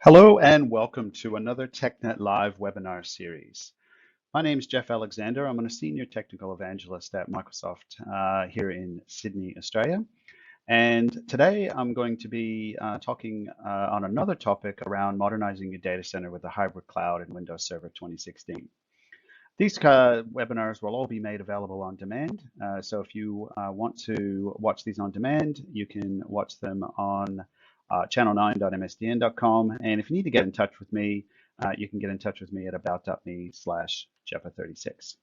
Hello and welcome to another TechNet Live webinar series. My name is Jeff Alexander. I'm a senior technical evangelist at Microsoft here in Sydney, Australia. And today I'm going to be talking on another topic around modernizing your data center with a hybrid cloud in Windows Server 2016. These webinars will all be made available on demand. So if you want to watch these on demand, you can watch them on channel9.msdn.com. And if you need to get in touch with me, you can get in touch with me at about.me/Jeffa36.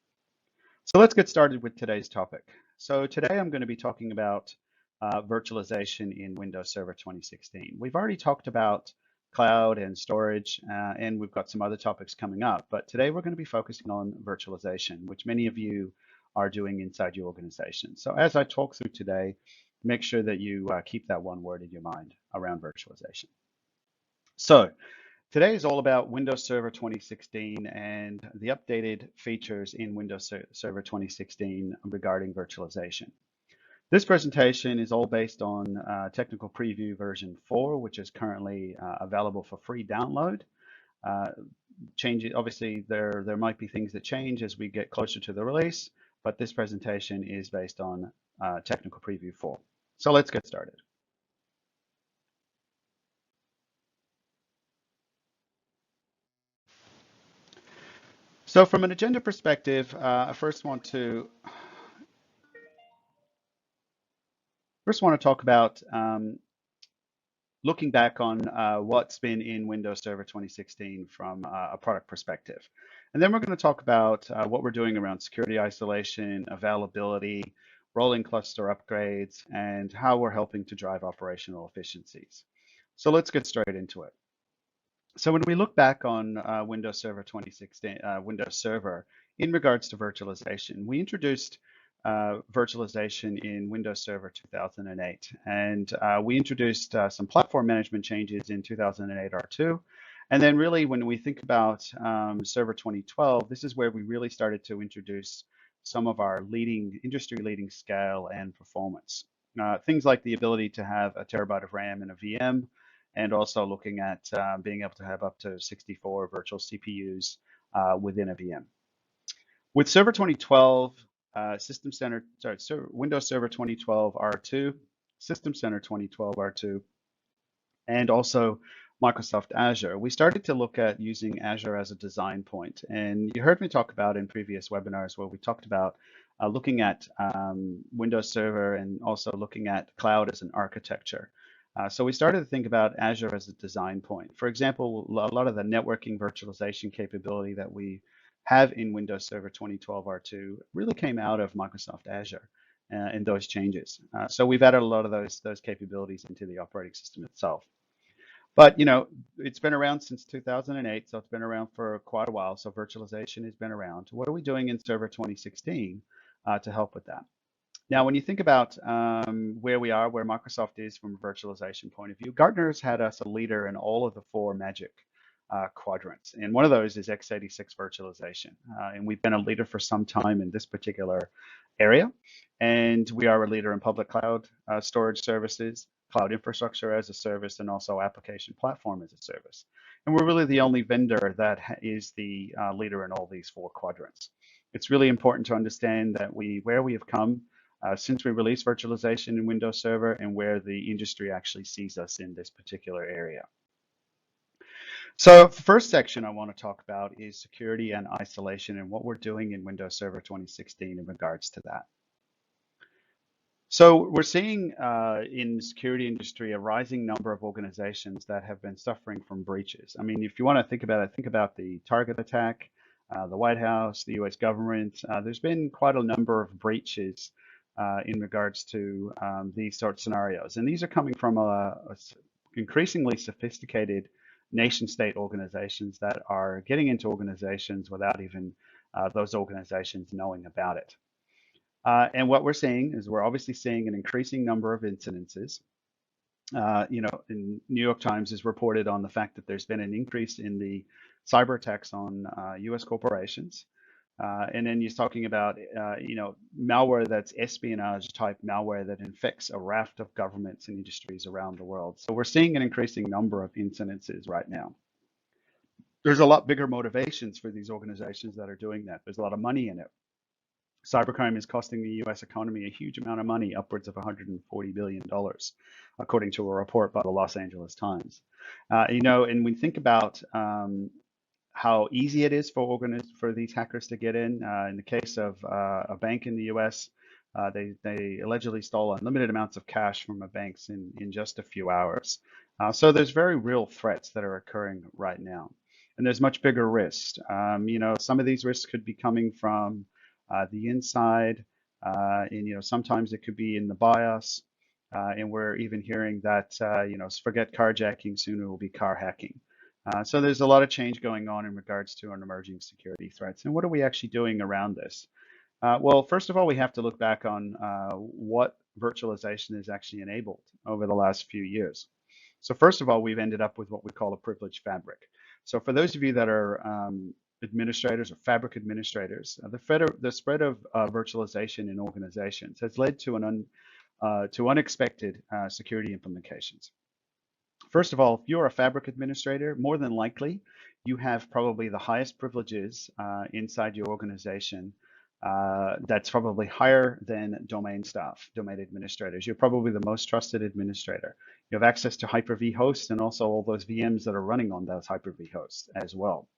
So let's get started with today's topic. So today I'm going to be talking about virtualization in Windows Server 2016. We've already talked about cloud and storage, and we've got some other topics coming up. But today we're going to be focusing on virtualization, which many of you are doing inside your organization. So as I talk through today, make sure that you keep that one word in your mind around virtualization. So today is all about Windows Server 2016 and the updated features in Windows Server 2016 regarding virtualization. This presentation is all based on Technical Preview version 4, which is currently available for free download. Obviously, there might be things that change as we get closer to the release, but this presentation is based on Technical Preview 4. So let's get started. So from an agenda perspective, I first want to talk about looking back on what's been in Windows Server 2016 from a product perspective. And then we're going to talk about what we're doing around security isolation, availability, rolling cluster upgrades, and how we're helping to drive operational efficiencies. So let's get straight into it. So when we look back on Windows Server 2016, Windows Server, in regards to virtualization, we introduced virtualization in Windows Server 2008. And we introduced some platform management changes in 2008 R2. And then really when we think about Server 2012, this is where we really started to introduce some of our industry leading scale and performance. Things like the ability to have a terabyte of RAM in a VM, and also looking at being able to have up to 64 virtual CPUs within a VM. With Server 2012, Windows Server 2012 R2, System Center 2012 R2, and also Microsoft Azure, we started to look at using Azure as a design point. And you heard me talk about in previous webinars where we talked about looking at Windows Server and also looking at cloud as an architecture. So we started to think about Azure as a design point. For example, a lot of the networking virtualization capability that we have in Windows Server 2012 R2 really came out of Microsoft Azure and those changes. So we've added a lot of those capabilities into the operating system itself. But it's been around since 2008, so it's been around for quite a while. So virtualization has been around. What are we doing in Server 2016 to help with that? Now, when you think about where we are, where Microsoft is from a virtualization point of view, Gartner has had us a leader in all of the 4 magic quadrants. And one of those is x86 virtualization. And we've been a leader for some time in this particular area. And we are a leader in public cloud storage services, cloud infrastructure as a service, and also application platform as a service. And we're really the only vendor that is the leader in all these 4 quadrants. It's really important to understand that where we have come since we released virtualization in Windows Server and where the industry actually sees us in this particular area. So the first section I want to talk about is security and isolation and what we're doing in Windows Server 2016 in regards to that. So we're seeing in the security industry a rising number of organizations that have been suffering from breaches. I mean, if you want to think about it, think about the Target attack, the White House, the US government. There's been quite a number of breaches in regards to these sort of scenarios. And these are coming from increasingly sophisticated nation state organizations that are getting into organizations without even those organizations knowing about it. And what we're seeing is we're obviously seeing an increasing number of incidences. In New York Times has reported on the fact that there's been an increase in the cyber attacks on US corporations. And then he's talking about, malware that's espionage type malware that infects a raft of governments and industries around the world. So we're seeing an increasing number of incidences right now. There's a lot bigger motivations for these organizations that are doing that. There's a lot of money in it. Cybercrime is costing the US economy a huge amount of money, upwards of $140 billion, according to a report by the Los Angeles Times. And we think about how easy it is for these hackers to get in. In the case of a bank in the US, they allegedly stole unlimited amounts of cash from a bank in just a few hours. So there's very real threats that are occurring right now. And there's much bigger risks. Some of these risks could be coming from the inside, and sometimes it could be in the BIOS. And we're even hearing that forget carjacking, soon it will be car hacking. So there's a lot of change going on in regards to an emerging security threats. And what are we actually doing around this? Well, first of all, we have to look back on what virtualization has actually enabled over the last few years. So first of all, we've ended up with what we call a privileged fabric. So for those of you that are administrators or fabric administrators, the spread of virtualization in organizations has led to unexpected security implications. First of all, if you're a fabric administrator, more than likely you have probably the highest privileges inside your organization. That's probably higher than domain staff, domain administrators. You're probably the most trusted administrator. You have access to Hyper-V hosts and also all those VMs that are running on those Hyper-V hosts as well.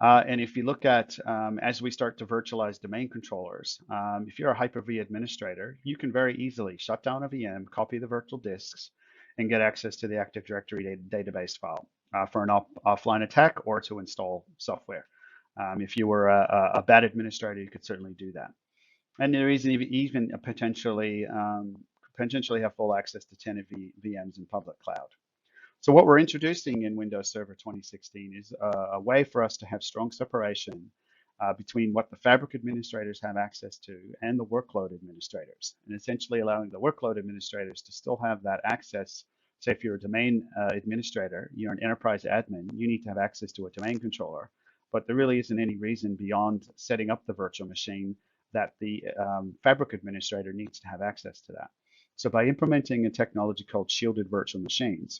And if you look at, as we start to virtualize domain controllers, if you're a Hyper-V administrator, you can very easily shut down a VM, copy the virtual disks, and get access to the Active Directory database file for an offline attack or to install software. If you were a bad administrator, you could certainly do that. And there is even potentially have full access to tenant VMs in public cloud. So what we're introducing in Windows Server 2016 is a way for us to have strong separation between what the fabric administrators have access to and the workload administrators, and essentially allowing the workload administrators to still have that access. Say if you're a domain administrator, you're an enterprise admin, you need to have access to a domain controller, but there really isn't any reason beyond setting up the virtual machine that the fabric administrator needs to have access to that. So by implementing a technology called shielded virtual machines,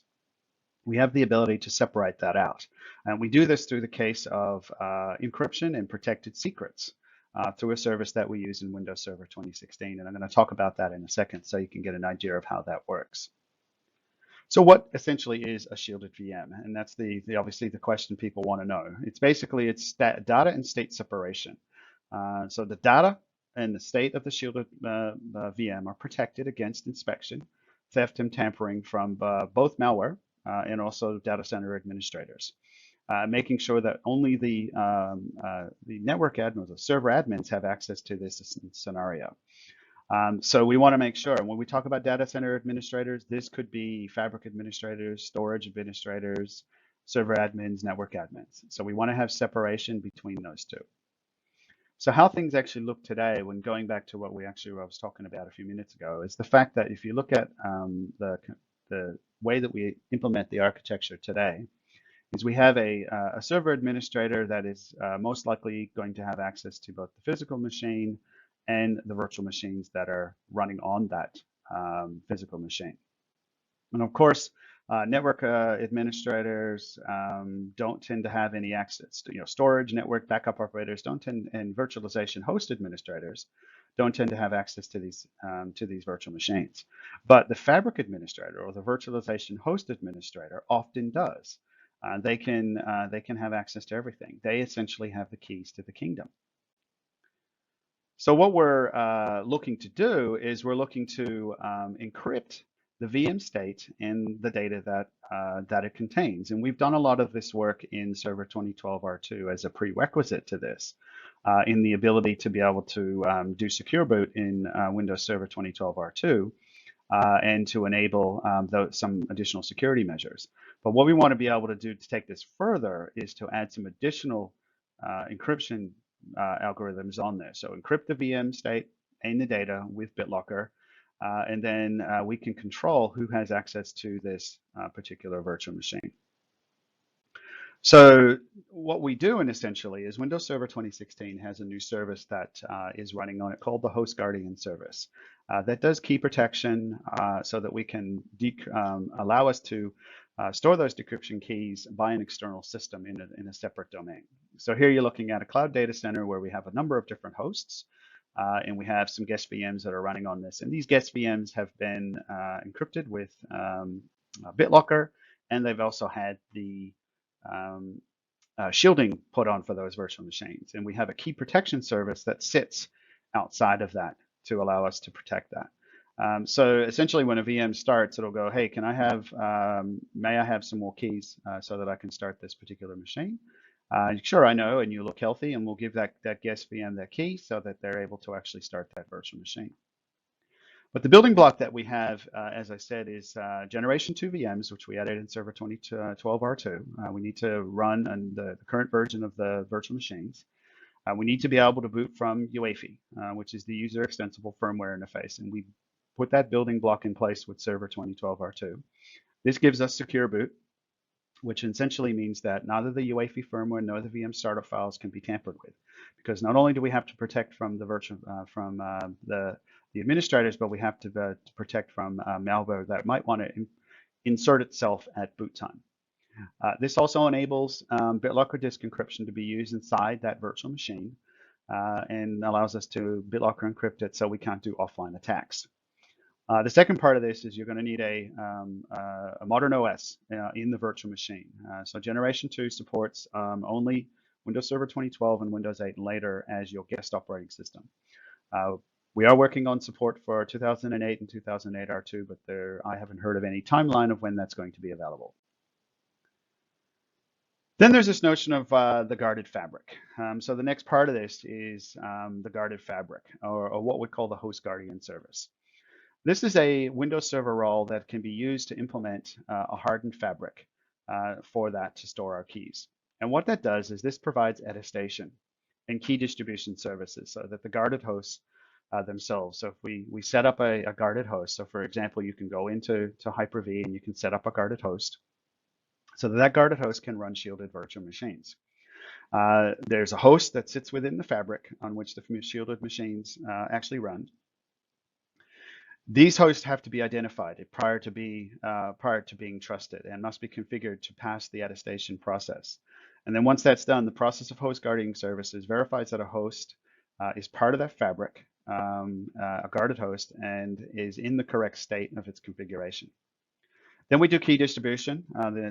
we have the ability to separate that out. And we do this through the case of encryption and protected secrets through a service that we use in Windows Server 2016. And I'm going to talk about that in a second so you can get an idea of how that works. So what essentially is a shielded VM? And that's obviously the question people want to know. It's data and state separation. So the data and the state of the shielded VM are protected against inspection, theft, and tampering from both malware and also data center administrators, making sure that only the network admins, the server admins, have access to this scenario. So we want to make sure, and when we talk about data center administrators, this could be fabric administrators, storage administrators, server admins, network admins. So we want to have separation between those two. So how things actually look today, when going back to what I was talking about a few minutes ago, is the fact that if you look at the way that we implement the architecture today, is we have a server administrator that is most likely going to have access to both the physical machine and the virtual machines that are running on that physical machine. And of course, network administrators don't tend to have any access to, storage, network backup operators and virtualization host administrators don't tend to have access to these virtual machines. But the fabric administrator or the virtualization host administrator often does. They can have access to everything. They essentially have the keys to the kingdom. So what we're looking to do is we're looking to encrypt the VM state and the data that it contains. And we've done a lot of this work in Server 2012 R2 as a prerequisite to this, in the ability to be able to do secure boot in Windows Server 2012 R2 and to enable some additional security measures. But what we want to be able to do to take this further is to add some additional encryption algorithms on there. So encrypt the VM state and the data with BitLocker, and then we can control who has access to this particular virtual machine. So what we do, and essentially, is Windows Server 2016 has a new service that is running on it called the Host Guardian service. That does key protection so that we can allow us to store those decryption keys by an external system in a separate domain. So here you're looking at a cloud data center where we have a number of different hosts, and we have some guest VMs that are running on this. And these guest VMs have been encrypted with BitLocker, and they've also had the um, shielding put on for those virtual machines. And we have a key protection service that sits outside of that to allow us to protect that. So essentially when a VM starts, it'll go, hey, can I have, may I have some more keys so that I can start this particular machine? Sure, I know, and you look healthy, and we'll give that guest VM that key so that they're able to actually start that virtual machine. But the building block that we have, as I said, is generation 2 VMs, which we added in Server 2012 R2. We need to run on the current version of the virtual machines. We need to be able to boot from UEFI, which is the user extensible firmware interface. And we put that building block in place with Server 2012 R2. This gives us secure boot, which essentially means that neither the UEFI firmware nor the VM startup files can be tampered with, because not only do we have to protect from the virtual the administrators, but we have to protect from malware that might want to insert itself at boot time. This also enables BitLocker disk encryption to be used inside that virtual machine and allows us to BitLocker encrypt it so we can't do offline attacks. The second part of this is you're going to need a modern OS in the virtual machine. So Generation 2 supports only Windows Server 2012 and Windows 8 and later as your guest operating system. We are working on support for 2008 and 2008 R2, but I haven't heard of any timeline of when that's going to be available. Then there's this notion of the guarded fabric. So the next part of this is the guarded fabric, or what we call the Host Guardian service. This is a Windows Server role that can be used to implement a hardened fabric for that to store our keys. And what that does is this provides attestation and key distribution services so that the guarded hosts themselves. So if we set up a guarded host, so for example, you can go into Hyper-V and you can set up a guarded host so that guarded host can run shielded virtual machines. There's a host that sits within the fabric on which the shielded machines actually run. These hosts have to be identified prior to being trusted and must be configured to pass the attestation process. And then once that's done, the process of host guarding services verifies that a host is part of that fabric, a guarded host, and is in the correct state of its configuration. Then we do key distribution,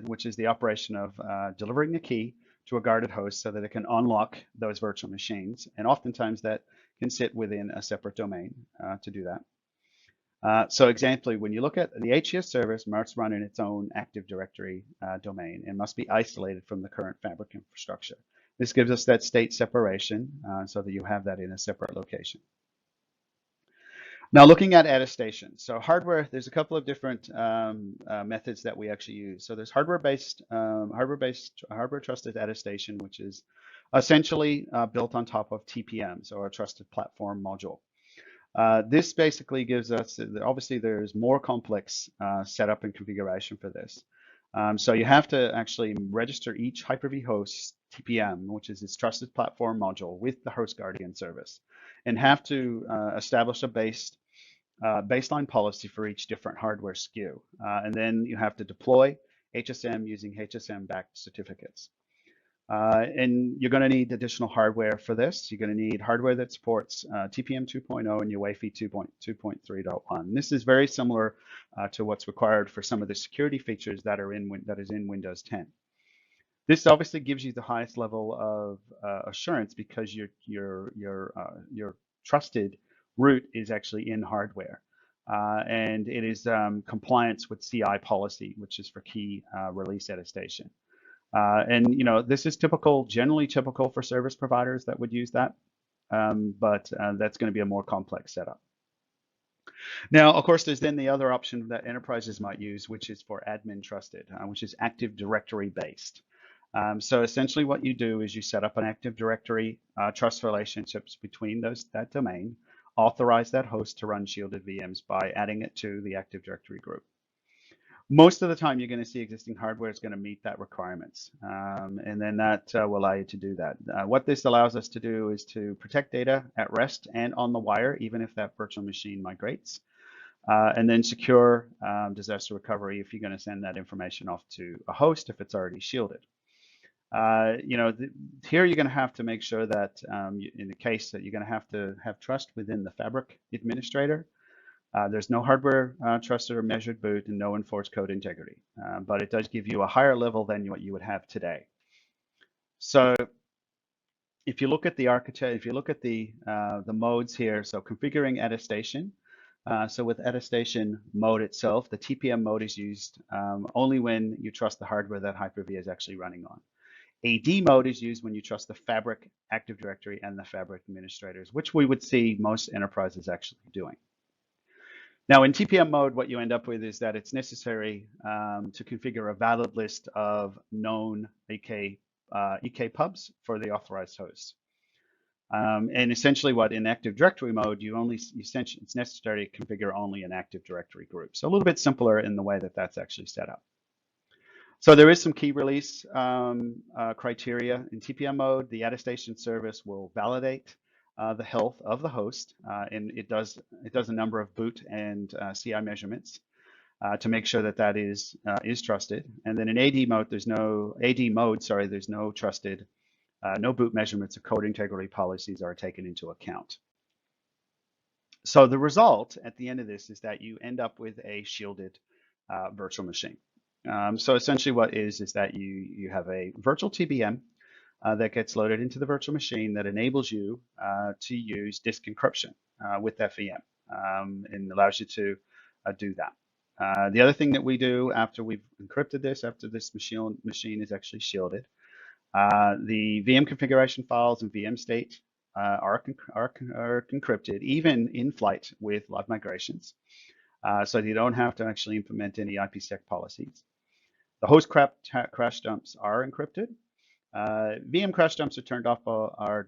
which is the operation of delivering a key to a guarded host so that it can unlock those virtual machines. And oftentimes that can sit within a separate domain to do that. So example, when you look at the HCS service, must run in its own Active Directory domain and must be isolated from the current fabric infrastructure. This gives us that state separation so that you have that in a separate location. Now looking at attestation. So hardware, there's a couple of different methods that we actually use. So there's hardware-based, hardware trusted attestation, which is essentially built on top of TPMs, or a trusted platform module. This basically gives us, obviously there's more complex setup and configuration for this. So you have to actually register each Hyper-V host TPM, which is its trusted platform module, with the Host Guardian service, and have to establish a baseline policy for each different hardware SKU. And then you have to deploy HSM using HSM-backed certificates. And you're going to need additional hardware for this. You're going to need hardware that supports TPM 2.0 and UEFI 2.3.1. This is very similar to what's required for some of the security features that is in Windows 10. This obviously gives you the highest level of assurance because your trusted root is actually in hardware. And it is compliance with CI policy, which is for key release attestation. And this is generally typical for service providers that would use that, but that's going to be a more complex setup. Now, of course, there's then the other option that enterprises might use, which is for admin trusted, which is Active Directory based. So essentially what you do is you set up an Active Directory trust relationships between that domain, authorize that host to run shielded VMs by adding it to the Active Directory group. Most of the time, you're going to see existing hardware is going to meet that requirements, and then that will allow you to do that. What this allows us to do is to protect data at rest and on the wire, even if that virtual machine migrates, and then secure disaster recovery if you're going to send that information off to a host if it's already shielded. Here you're going to have to make sure that in the case that you're going to have trust within the fabric administrator. There's no hardware trusted or measured boot and no enforced code integrity, but it does give you a higher level than what you would have today. So if you look at the architecture, if you look at the modes here, so configuring attestation. So with attestation mode itself, the TPM mode is used only when you trust the hardware that Hyper-V is actually running on. AD mode is used when you trust the fabric Active Directory and the fabric administrators, which we would see most enterprises actually doing. Now in TPM mode, what you end up with is that it's necessary to configure a valid list of known EK pubs for the authorized hosts. And essentially what in Active Directory mode, it's necessary to configure only an Active Directory group. So a little bit simpler in the way that that's actually set up. So there is some key release criteria. In TPM mode, the attestation service will validate the health of the host, and it does a number of boot and CI measurements to make sure that that is trusted. And then in AD mode, there's no trusted, no boot measurements or code integrity policies are taken into account. So the result at the end of this is that you end up with a shielded virtual machine. So essentially what is that you have a virtual TVM that gets loaded into the virtual machine that enables you to use disk encryption with that VM and allows you to do that. The other thing that we do after we've encrypted this, after this machine is actually shielded, the VM configuration files and VM-state are encrypted even in flight with live migrations. So you don't have to actually implement any IPsec policies. The host crash dumps are encrypted. VM crash dumps are turned off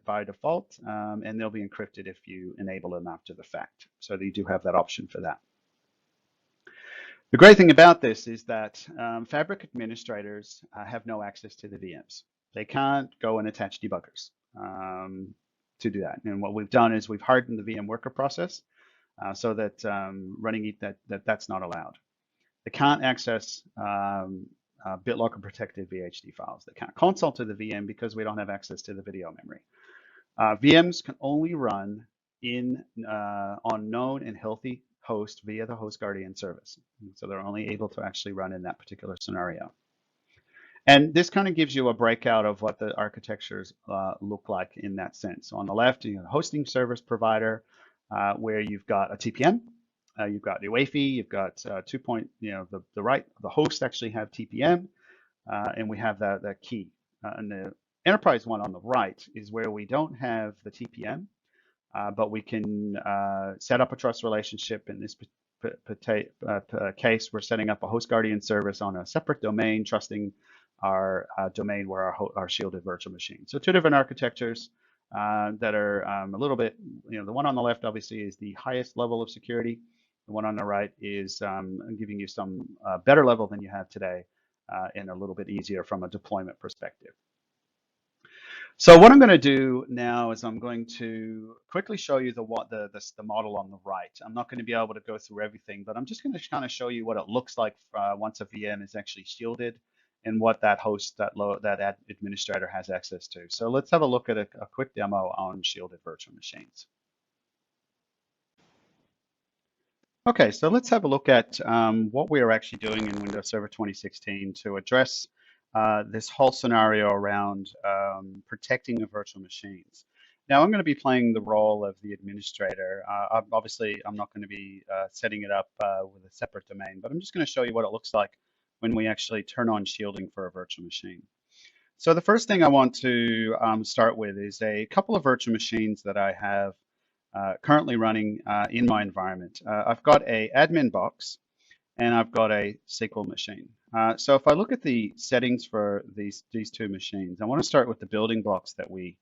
by default, and they'll be encrypted if you enable them after the fact. So you do have that option for that. The great thing about this is that Fabric administrators have no access to the VMs. They can't go and attach debuggers to do that. And what we've done is we've hardened the VM worker process so that running it, that's not allowed. They can't access BitLocker protected VHD files. They can't console to the VM because we don't have access to the video memory. VMs can only run on known and healthy host via the host guardian service. So they're only able to actually run in that particular scenario. And this kind of gives you a breakout of what the architectures look like in that sense. So on the left, you have a hosting service provider where you've got a TPM. You've got the UEFI, you've got the host actually have TPM, and we have that key. And the enterprise one on the right is where we don't have the TPM, but we can set up a trust relationship. In this case, we're setting up a host guardian service on a separate domain, trusting our domain where our shielded virtual machine. So two different architectures that are a little bit, the one on the left obviously is the highest level of security. The one on the right is giving you some better level than you have today and a little bit easier from a deployment perspective. So what I'm going to do now is I'm going to quickly show you the model on the right. I'm not going to be able to go through everything, but I'm just going to kind of show you what it looks like once a VM is actually shielded and what that host, that administrator has access to. So let's have a look at a quick demo on shielded virtual machines. Okay, so let's have a look at what we are actually doing in Windows Server 2016 to address this whole scenario around protecting the virtual machines. Now, I'm going to be playing the role of the administrator. Obviously, I'm not going to be setting it up with a separate domain, but I'm just going to show you what it looks like when we actually turn on shielding for a virtual machine. So the first thing I want to start with is a couple of virtual machines that I have currently running in my environment. I've got a admin box and I've got a SQL machine. So if I look at the settings for these two machines, I want to start with the building blocks that we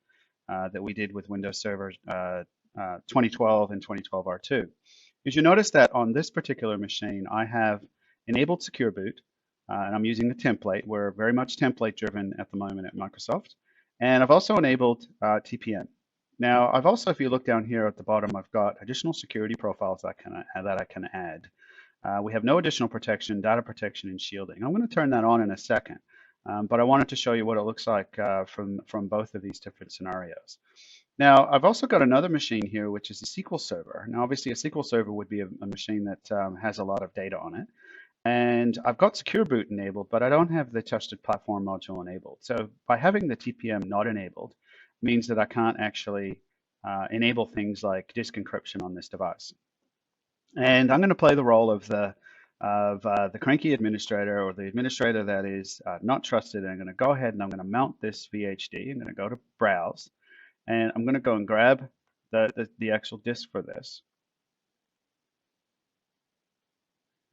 did with Windows Server 2012 and 2012 R2. Because you notice that on this particular machine, I have enabled secure boot, and I'm using the template. We're very much template driven at the moment at Microsoft. And I've also enabled TPM. Now, I've also, if you look down here at the bottom, I've got additional security profiles that I can add. We have no additional protection, data protection, and shielding. I'm going to turn that on in a second, but I wanted to show you what it looks like from both of these different scenarios. Now, I've also got another machine here, which is a SQL server. Now, obviously, a SQL server would be a machine that has a lot of data on it. And I've got secure boot enabled, but I don't have the trusted platform module enabled. So by having the TPM not enabled means that I can't actually enable things like disk encryption on this device. And I'm going to play the role of the cranky administrator, or the administrator that is not trusted. And I'm going to go ahead and I'm going to mount this VHD. I'm going to go to Browse, and I'm going to go and grab the actual disk for this.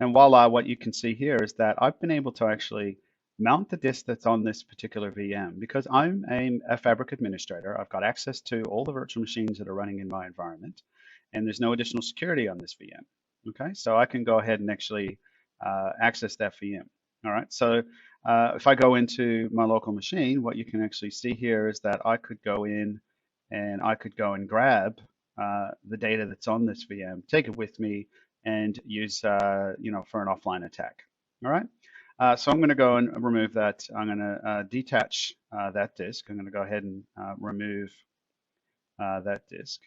And voila, what you can see here is that I've been able to actually mount the disk that's on this particular VM. Because I'm a Fabric administrator, I've got access to all the virtual machines that are running in my environment, and there's no additional security on this VM. Okay, so I can go ahead and actually access that VM. All right, so if I go into my local machine, what you can actually see here is that I could go in and I could go and grab the data that's on this VM, take it with me, and use for an offline attack. All right. So I'm going to go and remove that. I'm going to detach that disk. I'm going to go ahead and remove that disk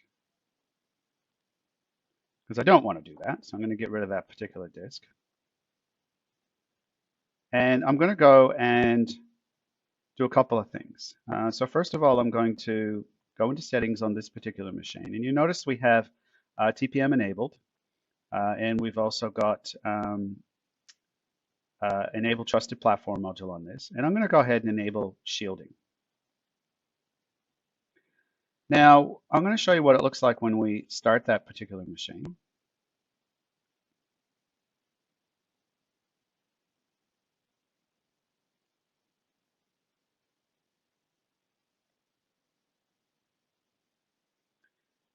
because I don't want to do that. So I'm going to get rid of that particular disk. And I'm going to go and do a couple of things. So first of all, I'm going to go into settings on this particular machine. And you notice we have TPM enabled. And we've also got enable trusted platform module on this. And I'm going to go ahead and enable shielding. Now, I'm going to show you what it looks like when we start that particular machine.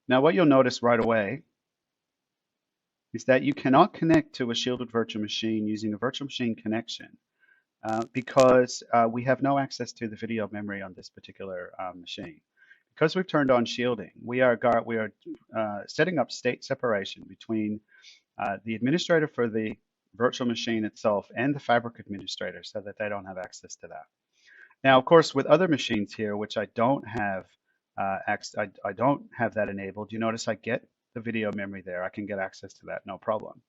Now, what you'll notice right away is that you cannot connect to a shielded virtual machine using a virtual machine connection because we have no access to the video memory on this particular machine. Because we've turned on shielding, we are setting up state separation between the administrator for the virtual machine itself and the Fabric administrator so that they don't have access to that. Now, of course, with other machines here, which I don't have I don't have that enabled, you notice I get the video memory there. I can get access to that, no problem.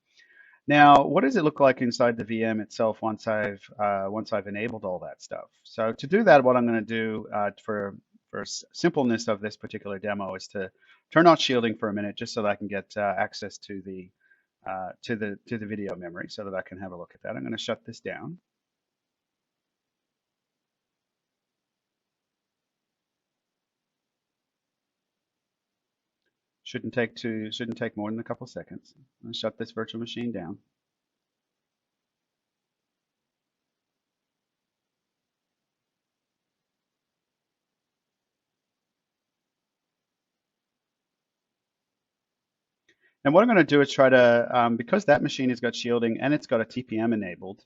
Now, what does it look like inside the VM itself once I've enabled all that stuff? So to do that, what I'm going to do for simpleness of this particular demo is to turn on shielding for a minute, just so that I can get access to the video memory, so that I can have a look at that. I'm going to shut this down. Shouldn't take more than a couple seconds. I'm going to shut this virtual machine down. And what I'm going to do is try to, because that machine has got shielding and it's got a TPM enabled,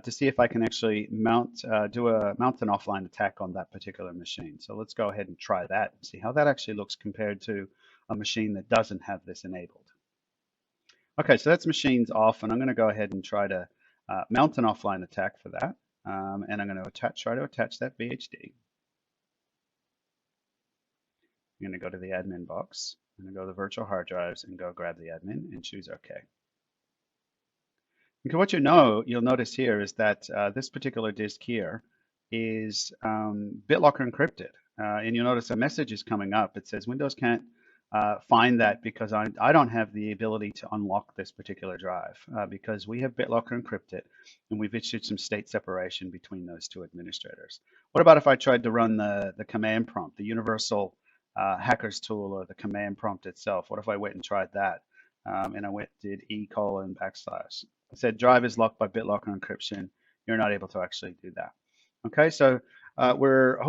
to see if I can actually mount an offline attack on that particular machine. So let's go ahead and try that and see how that actually looks compared to a machine that doesn't have this enabled. Okay, so that's machine's off, and I'm going to go ahead and try to mount an offline attack for that. And I'm going to try to attach that VHD. I'm going to go to the admin box. I'm going to go to the virtual hard drives and go grab the admin and choose OK. Okay, what you'll notice here is that this particular disk here is BitLocker encrypted. And you'll notice a message is coming up. It says Windows can't find that because I don't have the ability to unlock this particular drive because we have BitLocker encrypted and we've issued some state separation between those two administrators. What about if I tried to run the command prompt, the universal hackers tool, or the command prompt itself? What if I went and tried that? And I did // I said drive is locked by BitLocker encryption. You're not able to actually do that. Okay, so we're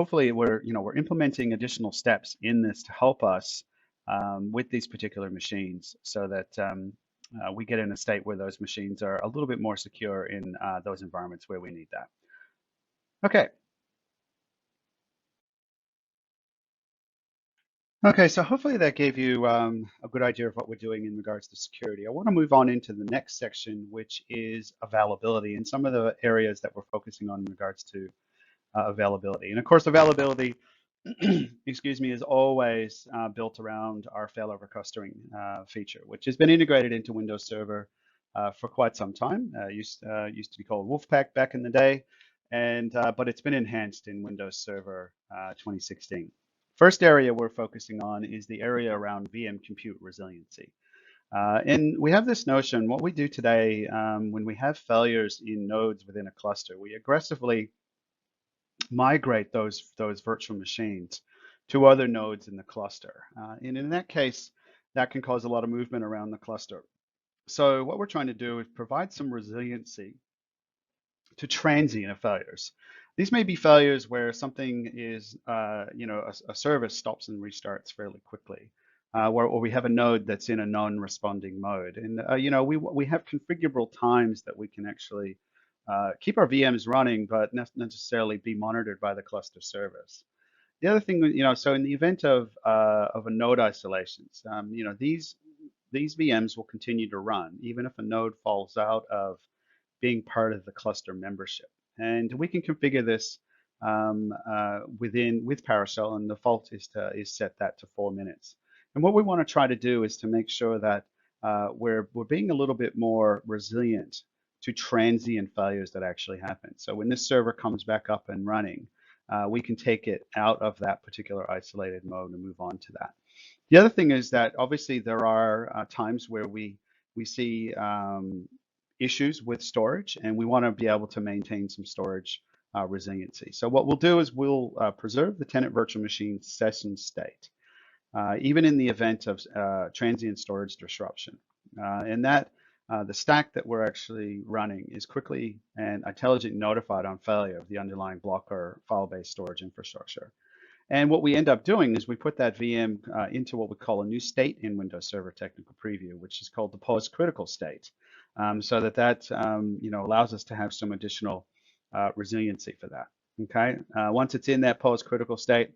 implementing additional steps in this to help us with these particular machines, so that we get in a state where those machines are a little bit more secure in those environments where we need that. Okay. Okay, so hopefully that gave you a good idea of what we're doing in regards to security. I want to move on into the next section, which is availability and some of the areas that we're focusing on in regards to availability. And of course, availability, excuse me, is always built around our failover clustering feature, which has been integrated into Windows Server for quite some time. Used to be called Wolfpack back in the day, and but it's been enhanced in Windows Server 2016. First area we're focusing on is the area around VM compute resiliency. And we have this notion, what we do today when we have failures in nodes within a cluster, we aggressively migrate those virtual machines to other nodes in the cluster. And in that case, that can cause a lot of movement around the cluster. So what we're trying to do is provide some resiliency to transient failures. These may be failures where something is, a service stops and restarts fairly quickly, or we have a node that's in a non-responding mode. And, we have configurable times that we can actually keep our VMs running, but not necessarily be monitored by the cluster service. The other thing, so in the event of a node isolations, these VMs will continue to run even if a node falls out of being part of the cluster membership. And we can configure this with PowerShell, and the default is set that to 4 minutes. And what we want to try to do is to make sure that we're being a little bit more resilient to transient failures that actually happen. So when this server comes back up and running, we can take it out of that particular isolated mode and move on to that. The other thing is that obviously there are times where we see issues with storage, and we want to be able to maintain some storage resiliency. So what we'll do is we'll preserve the tenant virtual machine session state, even in the event of transient storage disruption. And that the stack that we're actually running is quickly and intelligently notified on failure of the underlying block or file-based storage infrastructure. And what we end up doing is we put that VM into what we call a new state in Windows Server Technical Preview, which is called the post-critical state, so that allows us to have some additional resiliency for that. Okay, once it's in that post-critical state,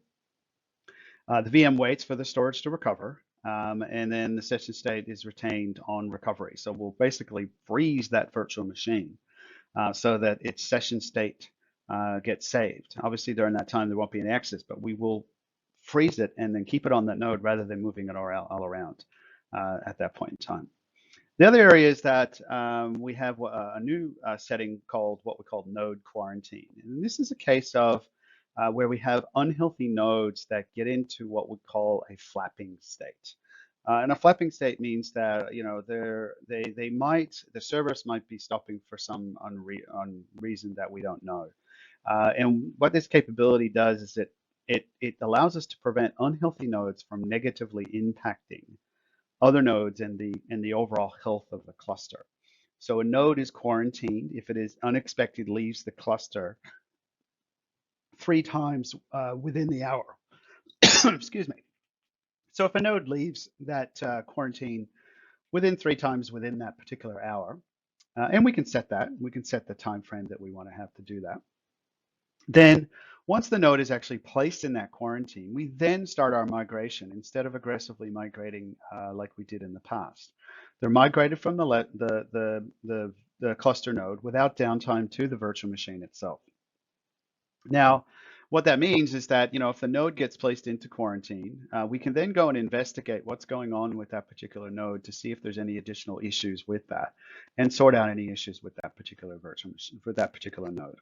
the VM waits for the storage to recover, and then the session state is retained on recovery. So we'll basically freeze that virtual machine so that its session state gets saved. Obviously, during that time, there won't be any access, but we will freeze it and then keep it on that node rather than moving it all around at that point in time. The other area is that we have a new setting called what we call node quarantine. And this is a case of where we have unhealthy nodes that get into what we call a flapping state. And a flapping state means that the service might be stopping for some reason that we don't know. And what this capability does is it allows us to prevent unhealthy nodes from negatively impacting other nodes and the overall health of the cluster. So a node is quarantined if it is unexpected leaves the cluster 3 times within the hour. Excuse me. So if a node leaves that quarantine within 3 times within that particular hour, and we can set the time frame that we want to have to do that. Then once the node is actually placed in that quarantine, we then start our migration instead of aggressively migrating like we did in the past. They're migrated from the cluster node without downtime to the virtual machine itself. Now, what that means is that, if the node gets placed into quarantine, we can then go and investigate what's going on with that particular node to see if there's any additional issues with that and sort out any issues with that particular virtual machine for that particular node.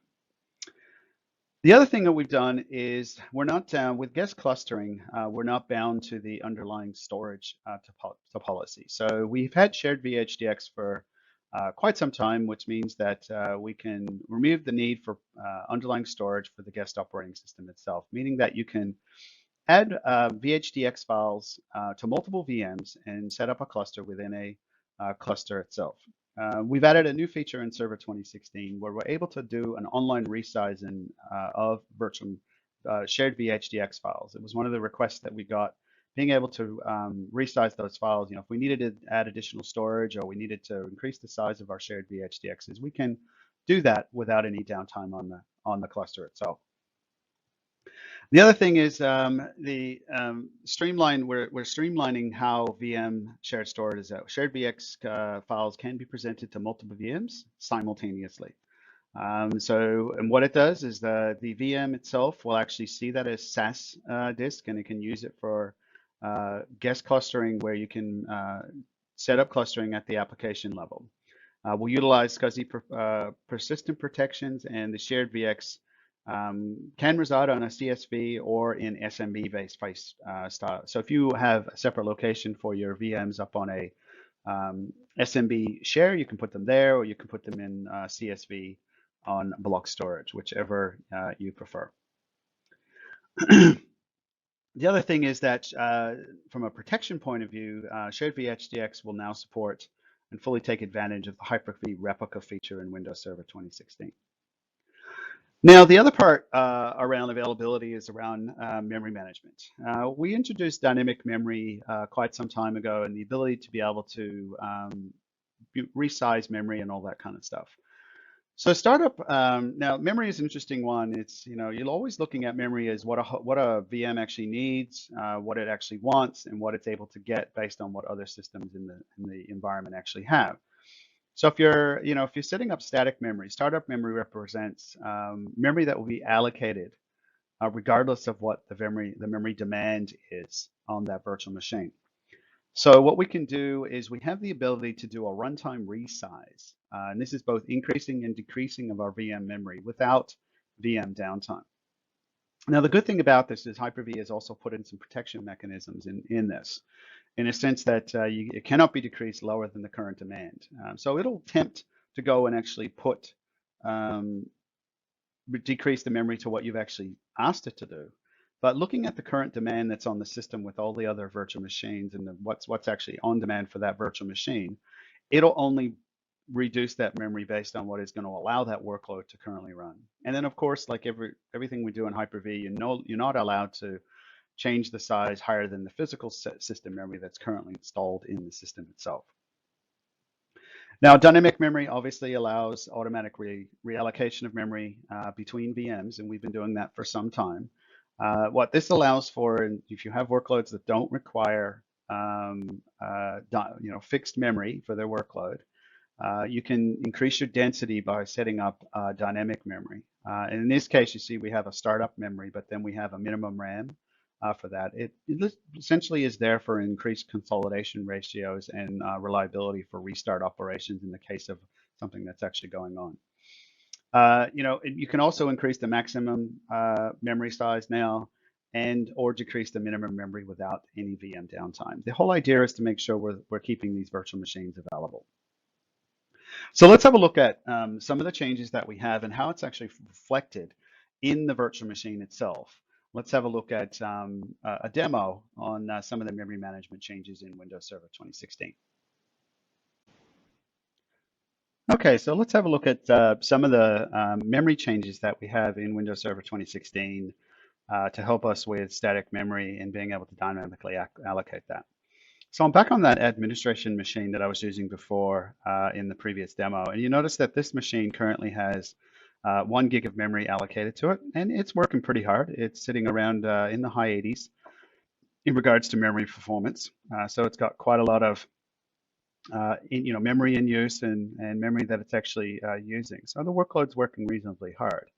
The other thing that we've done is we're not with guest clustering, we're not bound to the underlying storage topology. So we've had shared VHDX for quite some time, which means that we can remove the need for underlying storage for the guest operating system itself, meaning that you can add VHDX files to multiple VMs and set up a cluster within a cluster itself. We've added a new feature in Server 2016 where we're able to do an online resizing of virtual shared VHDX files. It was one of the requests that we got being able to resize those files. If we needed to add additional storage or we needed to increase the size of our shared VHDXs, we can do that without any downtime on the cluster itself. The other thing is the streamline. We're streamlining how VM shared storage is out. Shared VX files can be presented to multiple VMs simultaneously. And what it does is the VM itself will actually see that as SAS disk, and it can use it for guest clustering, where you can set up clustering at the application level. We'll utilize SCSI persistent protections, and the shared VX can reside on a CSV or in SMB-based style. So if you have a separate location for your VMs up on a SMB share, you can put them there, or you can put them in CSV on block storage, whichever you prefer. The other thing is that from a protection point of view, Shared VHDX will now support and fully take advantage of the Hyper-V replica feature in Windows Server 2016. Now, the other part around availability is around memory management. We introduced dynamic memory quite some time ago, and the ability to be able to resize memory and all that kind of stuff. So startup, now memory is an interesting one. It's, you're always looking at memory as what a VM actually needs, what it actually wants, and what it's able to get based on what other systems in the environment actually have. So if you're setting up static memory, startup memory represents memory that will be allocated regardless of what the memory demand is on that virtual machine. So what we can do is we have the ability to do a runtime resize, and this is both increasing and decreasing of our VM memory without VM downtime. Now, the good thing about this is Hyper-V has also put in some protection mechanisms in this, in a sense that it cannot be decreased lower than the current demand. So it'll attempt to go and actually decrease the memory to what you've actually asked it to do. But looking at the current demand that's on the system with all the other virtual machines and what's actually on demand for that virtual machine, it'll only reduce that memory based on what is going to allow that workload to currently run. And then, of course, like everything we do in Hyper-V, you're not allowed to change the size higher than the physical system memory that's currently installed in the system itself. Now, dynamic memory obviously allows automatic reallocation of memory between VMs, and we've been doing that for some time. What this allows for, if you have workloads that don't require fixed memory for their workload, you can increase your density by setting up dynamic memory. And in this case, you see we have a startup memory, but then we have a minimum RAM for that. It essentially is there for increased consolidation ratios and reliability for restart operations in the case of something that's actually going on. You can also increase the maximum memory size now or decrease the minimum memory without any VM downtime. The whole idea is to make sure we're keeping these virtual machines available. So let's have a look at some of the changes that we have and how it's actually reflected in the virtual machine itself. Let's have a look at a demo on some of the memory management changes in Windows Server 2016. Okay, so let's have a look at some of the memory changes that we have in Windows Server 2016 to help us with static memory and being able to dynamically allocate that. So I'm back on that administration machine that I was using before in the previous demo, and you notice that this machine currently has 1 gig of memory allocated to it, and it's working pretty hard. It's sitting around in the high 80s in regards to memory performance. So it's got quite a lot of memory in use and memory that it's actually using. So the workload's working reasonably hard.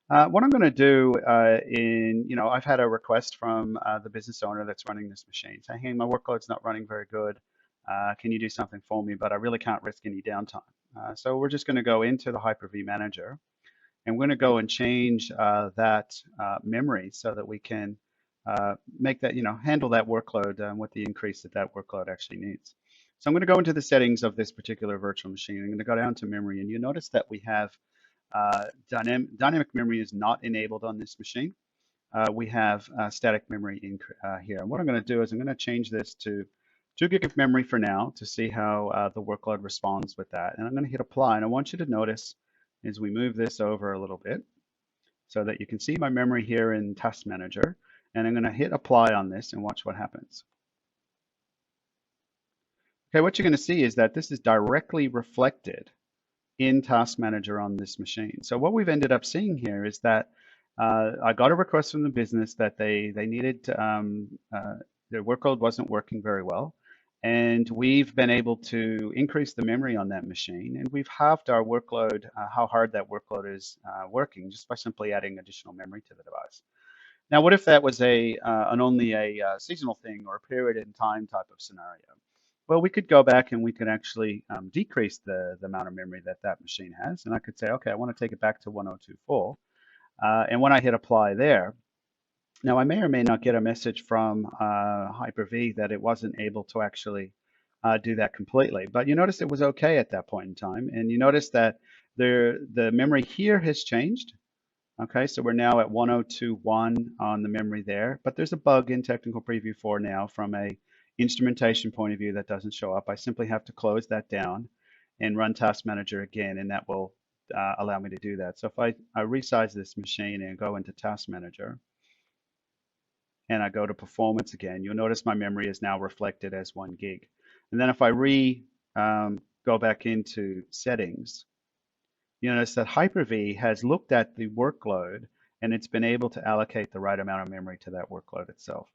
What I'm going to do I've had a request from the business owner that's running this machine saying, hey, my workload's not running very good. Can you do something for me? But I really can't risk any downtime. So we're just going to go into the Hyper-V manager, and we're going to go and change that memory so that we can make that, handle that workload with the increase that workload actually needs. So I'm going to go into the settings of this particular virtual machine. I'm going to go down to memory, and you notice that we have dynamic memory is not enabled on this machine. We have static memory in here. And what I'm going to do is I'm going to change this to 2 gig of memory for now to see how the workload responds with that. And I'm going to hit apply. And I want you to notice as we move this over a little bit so that you can see my memory here in Task Manager. And I'm going to hit apply on this and watch what happens. Okay, what you're going to see is that this is directly reflected in Task Manager on this machine. So what we've ended up seeing here is that I got a request from the business that they needed their workload wasn't working very well, and we've been able to increase the memory on that machine, and we've halved our workload, how hard that workload is working, just by simply adding additional memory to the device. Now, what if that was an only a seasonal thing or a period in time type of scenario? Well, we could go back and we could actually decrease the amount of memory that that machine has. And I could say, okay, I want to take it back to 1024. And when I hit apply there, now I may or may not get a message from Hyper-V that it wasn't able to actually do that completely. But you notice it was okay at that point in time. And you notice that the memory here has changed. Okay, so we're now at 1021 on the memory there, but there's a bug in Technical Preview 4 now from a instrumentation point of view that doesn't show up. I simply have to close that down and run Task Manager again, and that will allow me to do that. So if I resize this machine and go into Task Manager, and I go to Performance again, you'll notice my memory is now reflected as 1 gig. And then if I go back into Settings, you notice that Hyper-V has looked at the workload and it's been able to allocate the right amount of memory to that workload itself.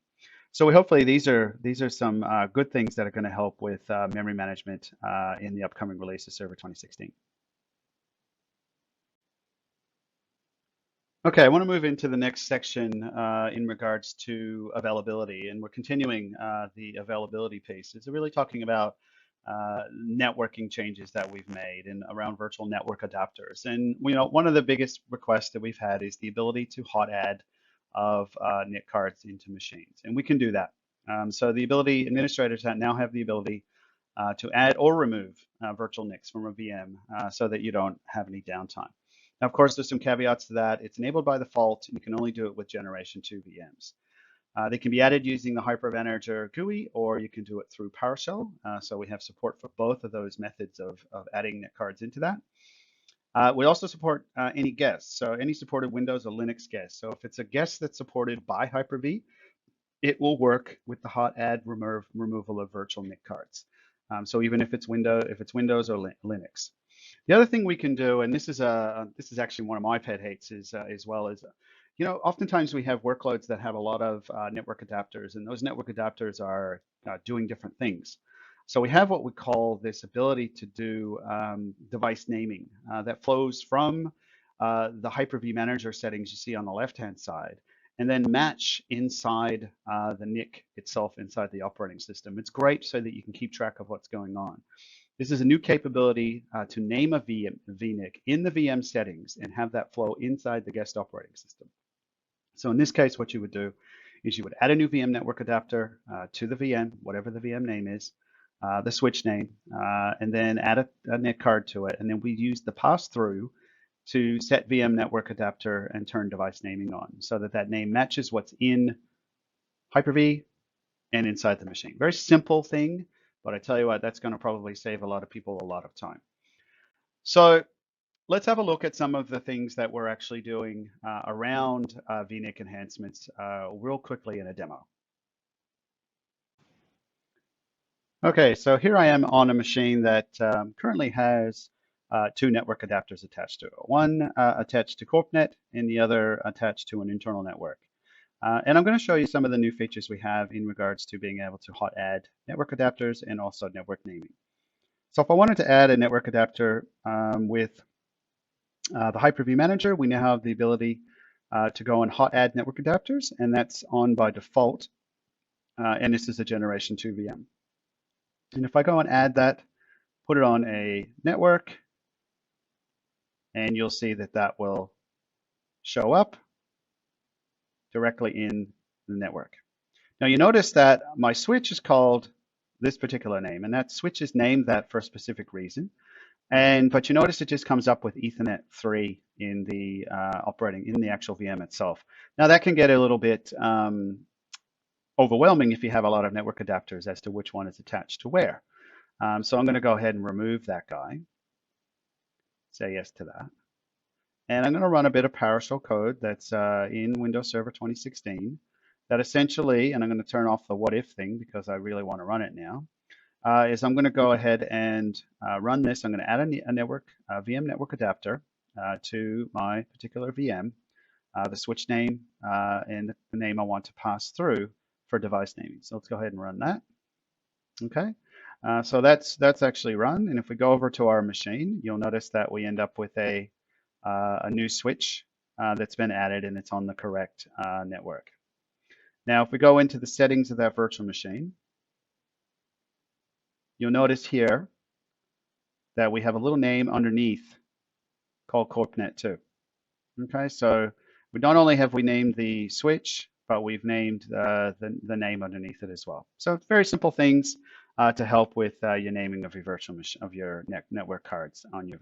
So hopefully these are some good things that are going to help with memory management in the upcoming release of Server 2016. Okay, I want to move into the next section in regards to availability, and we're continuing the availability piece. It's really talking about networking changes that we've made and around virtual network adapters. And one of the biggest requests that we've had is the ability to hot add of NIC cards into machines, and we can do that. So the ability, administrators now have the ability to add or remove virtual NICs from a VM so that you don't have any downtime. Now, of course, there's some caveats to that. It's enabled by default, and you can only do it with Generation 2 VMs. They can be added using the Hypermanager GUI, or you can do it through PowerShell. So we have support for both of those methods of adding NIC cards into that. We also support any guests, so any supported Windows or Linux guest. So if it's a guest that's supported by Hyper-V, it will work with the hot add removal of virtual NIC cards. So even if it's Windows or Linux. The other thing we can do, and this is actually one of my pet hates, is as well as, oftentimes we have workloads that have a lot of network adapters, and those network adapters are doing different things. So we have what we call this ability to do device naming that flows from the Hyper-V Manager settings you see on the left-hand side, and then match inside the NIC itself inside the operating system. It's great so that you can keep track of what's going on. This is a new capability to name a VNIC in the VM settings and have that flow inside the guest operating system. So in this case, what you would do is you would add a new VM network adapter to the VM, whatever the VM name is, the switch name, and then add a NIC card to it. And then we use the pass-through to set VM network adapter and turn device naming on so that that name matches what's in Hyper-V and inside the machine. Very simple thing. But I tell you what, that's going to probably save a lot of people a lot of time. So let's have a look at some of the things that we're actually doing around VNIC enhancements real quickly in a demo. Okay, so here I am on a machine that currently has 2 network adapters attached to it. One attached to CorpNet and the other attached to an internal network. And I'm going to show you some of the new features we have in regards to being able to hot add network adapters and also network naming. So if I wanted to add a network adapter with the Hyper-V Manager, we now have the ability to go and hot add network adapters, and that's on by default. And this is a Generation 2 VM. And if I go and add that, put it on a network, and you'll see that that will show up directly in the network. Now you notice that my switch is called this particular name, and that switch is named that for a specific reason. But you notice it just comes up with Ethernet 3 in the in the actual VM itself. Now that can get a little bit overwhelming if you have a lot of network adapters as to which one is attached to where. So I'm going to go ahead and remove that guy. Say yes to that. And I'm going to run a bit of PowerShell code that's in Windows Server 2016 that essentially, and I'm going to turn off the what if thing because I really want to run it now, is I'm going to go ahead and run this. I'm going to add a network, VM network adapter to my particular VM, the switch name, and the name I want to pass through for device naming. So let's go ahead and run that. Okay. So that's actually run. And if we go over to our machine, you'll notice that we end up with a new switch that's been added, and it's on the correct network. Now, if we go into the settings of that virtual machine, you'll notice here that we have a little name underneath called CorpNet2. Okay, so we not only have we named the switch, but we've named the name underneath it as well. So it's very simple things to help with your naming of your virtual network cards on your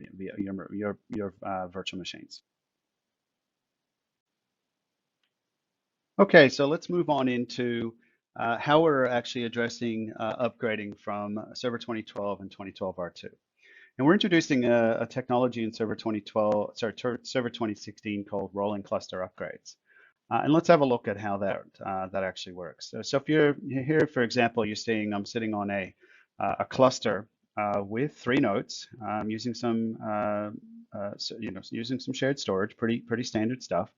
virtual machines. Okay, so let's move on into how we're actually addressing upgrading from Server 2012 and 2012 R2. And we're introducing a technology in Server 2016 called rolling cluster upgrades. And let's have a look at how that actually works. So if you're here, for example, you're seeing I'm sitting on a cluster with 3 nodes, using some using some shared storage, pretty standard stuff.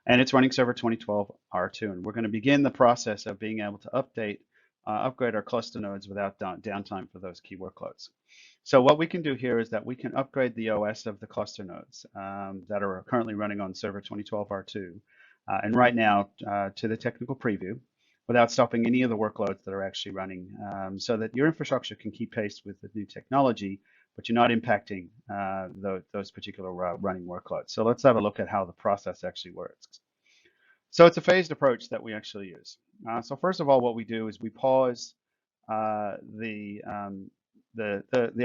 And it's running Server 2012 R2. And we're going to begin the process of being able to upgrade our cluster nodes without downtime for those key workloads. So what we can do here is that we can upgrade the OS of the cluster nodes that are currently running on Server 2012 R2, and right now to the technical preview, without stopping any of the workloads that are actually running, so that your infrastructure can keep pace with the new technology, but you're not impacting those particular running workloads. So let's have a look at how the process actually works. So it's a phased approach that we actually use. So first of all, what we do is we pause the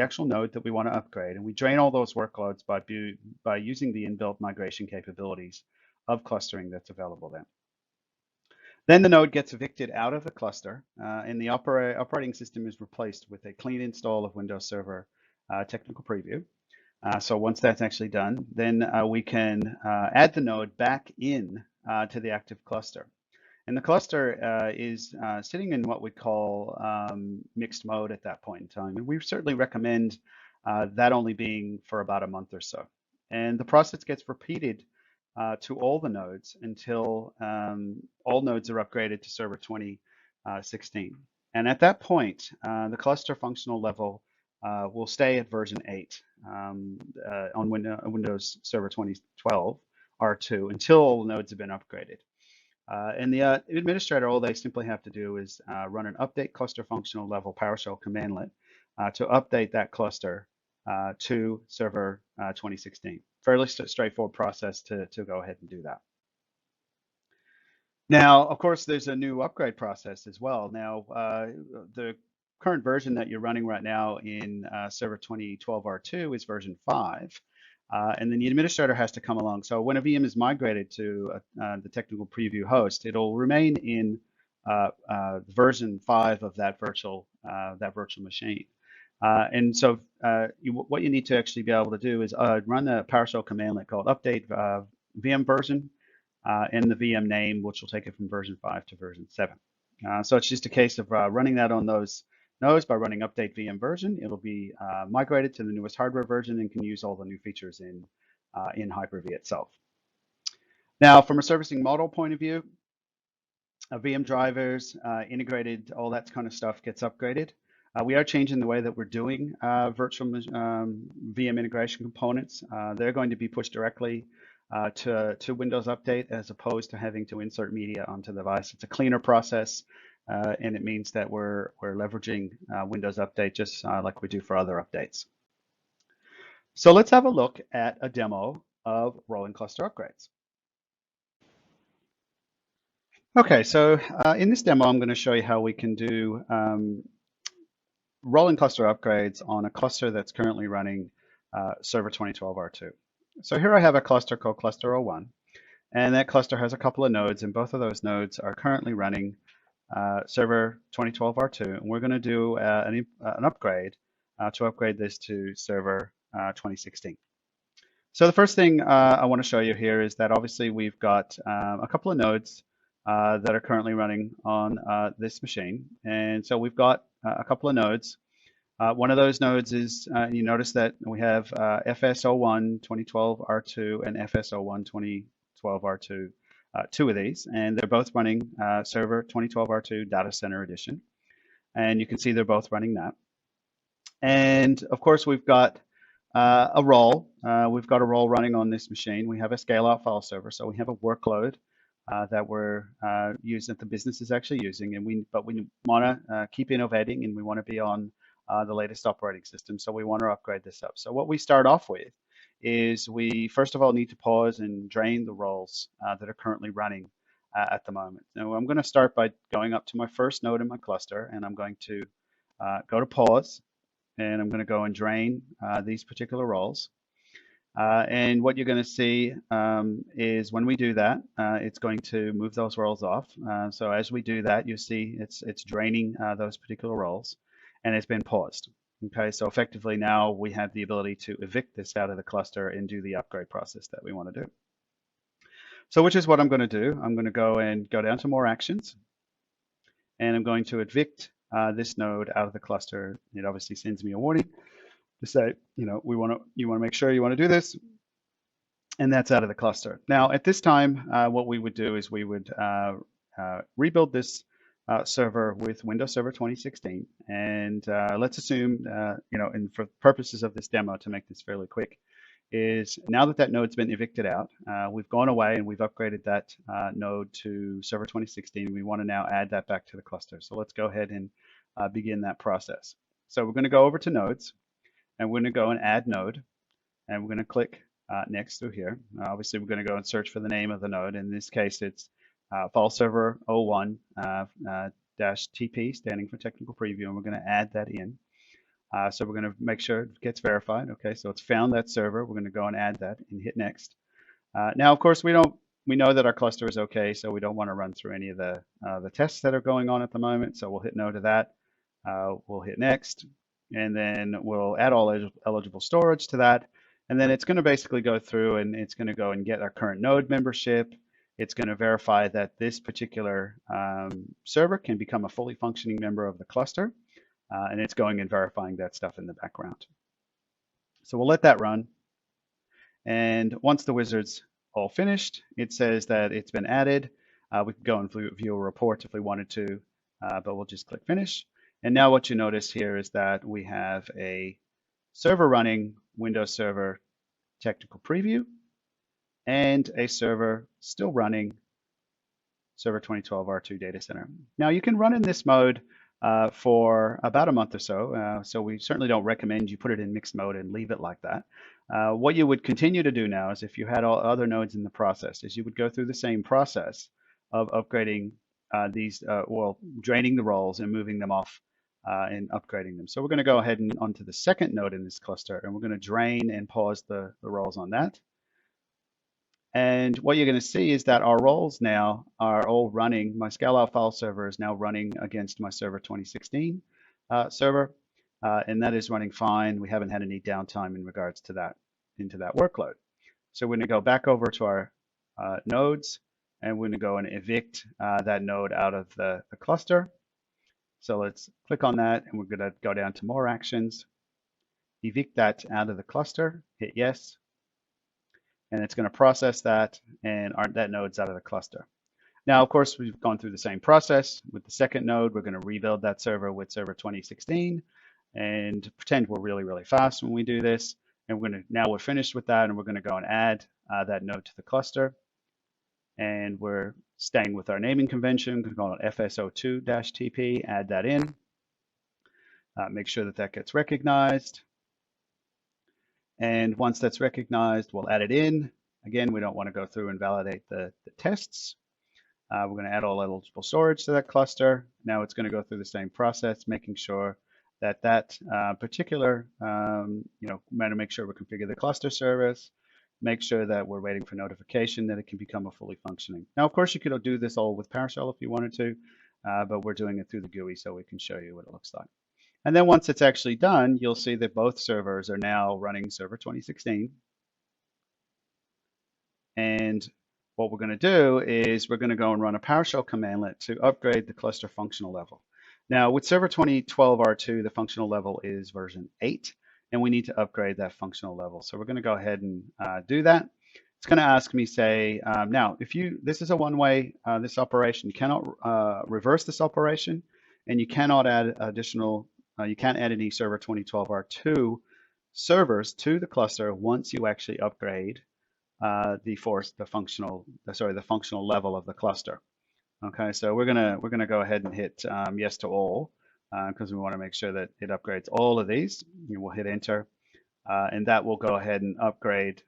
actual node that we want to upgrade, and we drain all those workloads by using the inbuilt migration capabilities of clustering that's available then. Then the node gets evicted out of the cluster, and the operating system is replaced with a clean install of Windows Server Technical Preview. So once that's actually done, then we can add the node back in to the active cluster. And the cluster is sitting in what we call mixed mode at that point in time. And we certainly recommend that only being for about a month or so. And the process gets repeated to all the nodes until all nodes are upgraded to Server 2016. And at that point, the cluster functional level will stay at version 8 on Windows Server 2012 R2 until all the nodes have been upgraded. And the administrator, all they simply have to do is run an update cluster functional level PowerShell commandlet to update that cluster to Server 2016. Fairly straightforward process to go ahead and do that. Now, of course, there's a new upgrade process as well. Now, the current version that you're running right now in Server 2012 R2 is version 5. And then the administrator has to come along. So when a VM is migrated to the technical preview host, it'll remain in version 5 of that virtual machine. And so what you need to actually be able to do is run a PowerShell commandlet called update VM version and the VM name, which will take it from version 5 to version 7. So it's just a case of running that on those nodes by running update VM version. It'll be migrated to the newest hardware version and can use all the new features in Hyper-V itself. Now, from a servicing model point of view, VM drivers, integrated, all that kind of stuff gets upgraded. We are changing the way that we're doing virtual VM integration components. They're going to be pushed directly to Windows Update as opposed to having to insert media onto the device. It's a cleaner process, and it means that we're leveraging Windows Update just like we do for other updates. So let's have a look at a demo of rolling cluster upgrades. Okay, so in this demo, I'm going to show you how we can do rolling cluster upgrades on a cluster that's currently running Server 2012 R2. So here I have a cluster called Cluster 01, and that cluster has a couple of nodes, and both of those nodes are currently running Server 2012 R2, and we're going to do an upgrade to upgrade this to Server 2016. So the first thing I want to show you here is that obviously we've got a couple of nodes that are currently running on this machine, and so we've got a couple of nodes One of those nodes is, you notice that we have FS01 2012 R2 and FS01 2012 R2, two of these, and they're both running Server 2012 R2 Data Center Edition. And you can see they're both running that. And of course, we've got a role. We've got a role running on this machine. We have a scale-out file server, so we have a workload that we're using, that the business is actually using, and but we want to keep innovating, and we want to be on the latest operating system, so we want to upgrade this up. So what we start off with is we first of all need to pause and drain the roles that are currently running at the moment. Now I'm going to start by going up to my first node in my cluster, and I'm going to go to pause, and I'm going to go and drain these particular roles. And what you're going to see is when we do that, it's going to move those roles off. So as we do that, you see it's draining those particular roles, and it's been paused. Okay, so effectively now we have the ability to evict this out of the cluster and do the upgrade process that we want to do. So which is what I'm going to do. I'm going to go down to more actions, and I'm going to evict this node out of the cluster. It obviously sends me a warning to say, you want to make sure you want to do this, and that's out of the cluster. Now, at this time, what we would do is we would rebuild this server with Windows Server 2016, and let's assume, and for purposes of this demo, to make this fairly quick, is now that node's been evicted out, we've gone away and we've upgraded that node to Server 2016. We want to now add that back to the cluster. So let's go ahead and begin that process. So we're going to go over to nodes, and we're going to go and add node, and we're going to click next through here. Obviously, we're going to go and search for the name of the node. In this case, it's File Server 01 -TP, standing for Technical Preview, and we're going to add that in. So we're going to make sure it gets verified. Okay, so it's found that server. We're going to go and add that and hit next. Now, of course, we know that our cluster is okay, so we don't want to run through any of the tests that are going on at the moment. So we'll hit no to that. We'll hit next, and then we'll add all eligible storage to that. And then it's going to basically go through, and it's going to go and get our current node membership. It's going to verify that this particular server can become a fully functioning member of the cluster. And it's going and verifying that stuff in the background. So we'll let that run. And once the wizard's all finished, it says that it's been added. We can go and view a report if we wanted to, but we'll just click finish. And now what you notice here is that we have a server running Windows Server Technical Preview and a server still running Server 2012 R2 Data Center. Now you can run in this mode for about a month or so. So we certainly don't recommend you put it in mixed mode and leave it like that. What you would continue to do now is, if you had all other nodes in the process, is you would go through the same process of upgrading these, draining the roles and moving them off and upgrading them. So we're going to go ahead and onto the second node in this cluster, and we're going to drain and pause the roles on that. And what you're going to see is that our roles now are all running. My scale-out file server is now running against my Server 2016 server, and that is running fine. We haven't had any downtime in regards to that, into that workload. So we're going to go back over to our nodes, and we're going to go and evict that node out of the cluster. So let's click on that, and we're going to go down to more actions, evict that out of the cluster, hit yes. And it's going to process that, and that node's out of the cluster. Now, of course, we've gone through the same process with the second node. We're going to rebuild that server with Server 2016 and pretend we're really, really fast when we do this. And now we're finished with that, and we're going to go and add that node to the cluster. And we're staying with our naming convention. We're going to call it FS02-TP, add that in. Make sure that gets recognized. And once that's recognized, we'll add it in. Again, we don't want to go through and validate the tests. We're going to add all eligible storage to that cluster. Now it's going to go through the same process, making sure that particular, make sure we configure the cluster service, make sure that we're waiting for notification that it can become a fully functioning. Now, of course, you could do this all with PowerShell if you wanted to, but we're doing it through the GUI so we can show you what it looks like. And then once it's actually done, you'll see that both servers are now running Server 2016. And what we're going to do is we're going to go and run a PowerShell commandlet to upgrade the cluster functional level. Now with Server 2012 R2, the functional level is version 8, and we need to upgrade that functional level. So we're going to go ahead and do that. It's going to ask me, say, now, this is a one-way, this operation, you cannot reverse this operation, and you cannot add additional, you can't add any Server 2012 R2 servers to the cluster once you actually upgrade the functional level of the cluster. Okay, so we're gonna go ahead and hit yes to all because we want to make sure that it upgrades all of these. We'll hit enter, and that will go ahead and upgrade